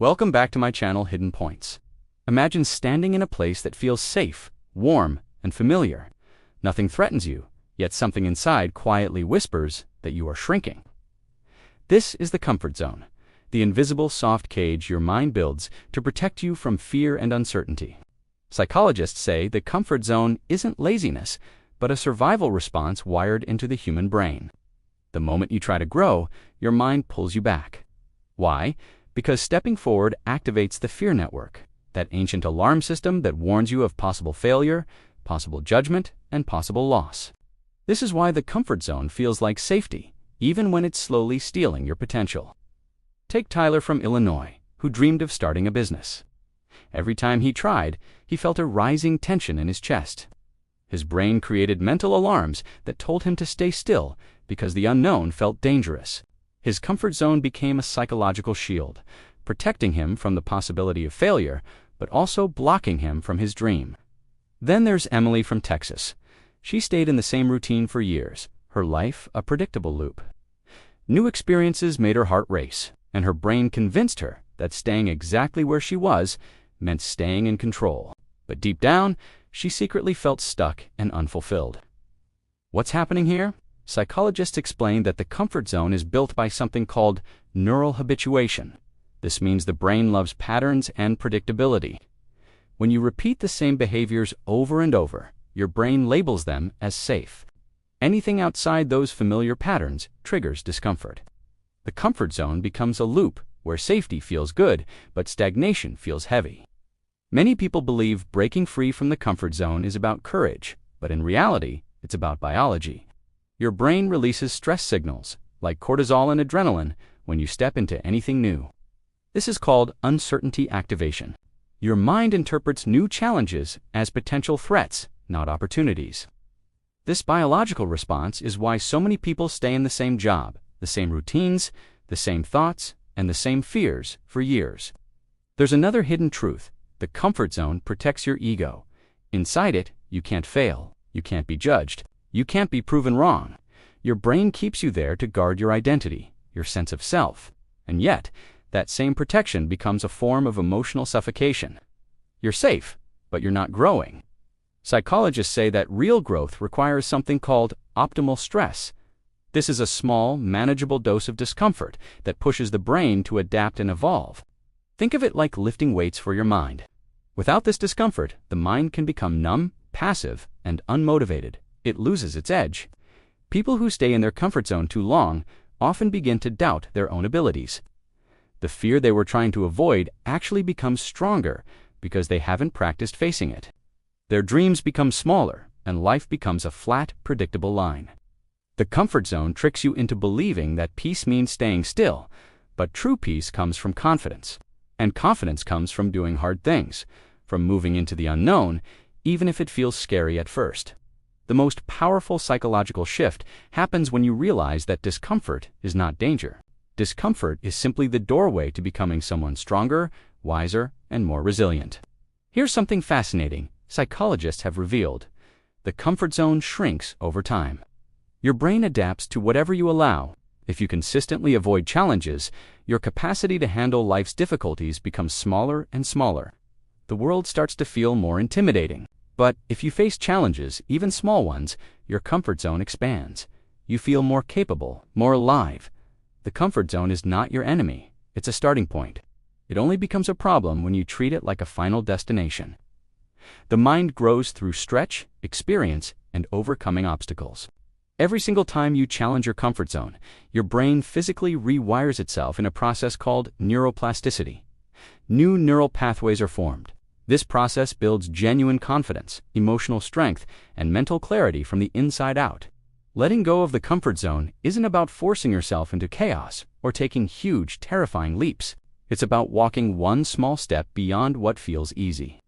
Welcome back to my channel, Hidden Points. Imagine standing in a place that feels safe, warm, and familiar. Nothing threatens you, yet something inside quietly whispers that you are shrinking. This is the comfort zone, the invisible soft cage your mind builds to protect you from fear and uncertainty. Psychologists say the comfort zone isn't laziness, but a survival response wired into the human brain. The moment you try to grow, your mind pulls you back. Why? Because stepping forward activates the fear network, that ancient alarm system that warns you of possible failure, possible judgment, and possible loss. This is why the comfort zone feels like safety, even when it's slowly stealing your potential. Take Tyler from Illinois, who dreamed of starting a business. Every time he tried, he felt a rising tension in his chest. His brain created mental alarms that told him to stay still because the unknown felt dangerous. His comfort zone became a psychological shield, protecting him from the possibility of failure, but also blocking him from his dream. Then there's Emily from Texas. She stayed in the same routine for years, her life a predictable loop. New experiences made her heart race, and her brain convinced her that staying exactly where she was meant staying in control. But deep down, she secretly felt stuck and unfulfilled. What's happening here? Psychologists explain that the comfort zone is built by something called neural habituation. This means the brain loves patterns and predictability. When you repeat the same behaviors over and over, your brain labels them as safe. Anything outside those familiar patterns triggers discomfort. The comfort zone becomes a loop where safety feels good, but stagnation feels heavy. Many people believe breaking free from the comfort zone is about courage, but in reality, it's about biology. Your brain releases stress signals, like cortisol and adrenaline, when you step into anything new. This is called uncertainty activation. Your mind interprets new challenges as potential threats, not opportunities. This biological response is why so many people stay in the same job, the same routines, the same thoughts, and the same fears for years. There's another hidden truth. The comfort zone protects your ego. Inside it, you can't fail, you can't be judged, you can't be proven wrong. Your brain keeps you there to guard your identity, your sense of self. And yet, that same protection becomes a form of emotional suffocation. You're safe, but you're not growing. Psychologists say that real growth requires something called optimal stress. This is a small, manageable dose of discomfort that pushes the brain to adapt and evolve. Think of it like lifting weights for your mind. Without this discomfort, the mind can become numb, passive, and unmotivated. It loses its edge. People who stay in their comfort zone too long often begin to doubt their own abilities. The fear they were trying to avoid actually becomes stronger because they haven't practiced facing it. Their dreams become smaller, and life becomes a flat, predictable line. The comfort zone tricks you into believing that peace means staying still, but true peace comes from confidence. And confidence comes from doing hard things, from moving into the unknown, even if it feels scary at first. The most powerful psychological shift happens when you realize that discomfort is not danger. Discomfort is simply the doorway to becoming someone stronger, wiser, and more resilient. Here's something fascinating psychologists have revealed. The comfort zone shrinks over time. Your brain adapts to whatever you allow. If you consistently avoid challenges, your capacity to handle life's difficulties becomes smaller and smaller. The world starts to feel more intimidating. But if you face challenges, even small ones, your comfort zone expands. You feel more capable, more alive. The comfort zone is not your enemy. It's a starting point. It only becomes a problem when you treat it like a final destination. The mind grows through stretch, experience, and overcoming obstacles. Every single time you challenge your comfort zone, your brain physically rewires itself in a process called neuroplasticity. New neural pathways are formed. This process builds genuine confidence, emotional strength, and mental clarity from the inside out. Letting go of the comfort zone isn't about forcing yourself into chaos or taking huge, terrifying leaps. It's about walking one small step beyond what feels easy.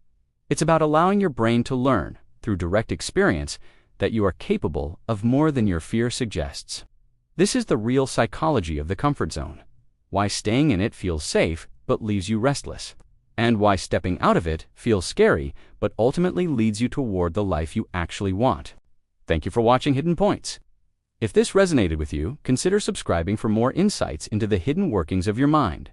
It's about allowing your brain to learn, through direct experience, that you are capable of more than your fear suggests. This is the real psychology of the comfort zone. Why staying in it feels safe but leaves you restless. And why stepping out of it feels scary but ultimately leads you toward the life you actually want. Thank you for watching Hidden Points. If this resonated with you, consider subscribing for more insights into the hidden workings of your mind.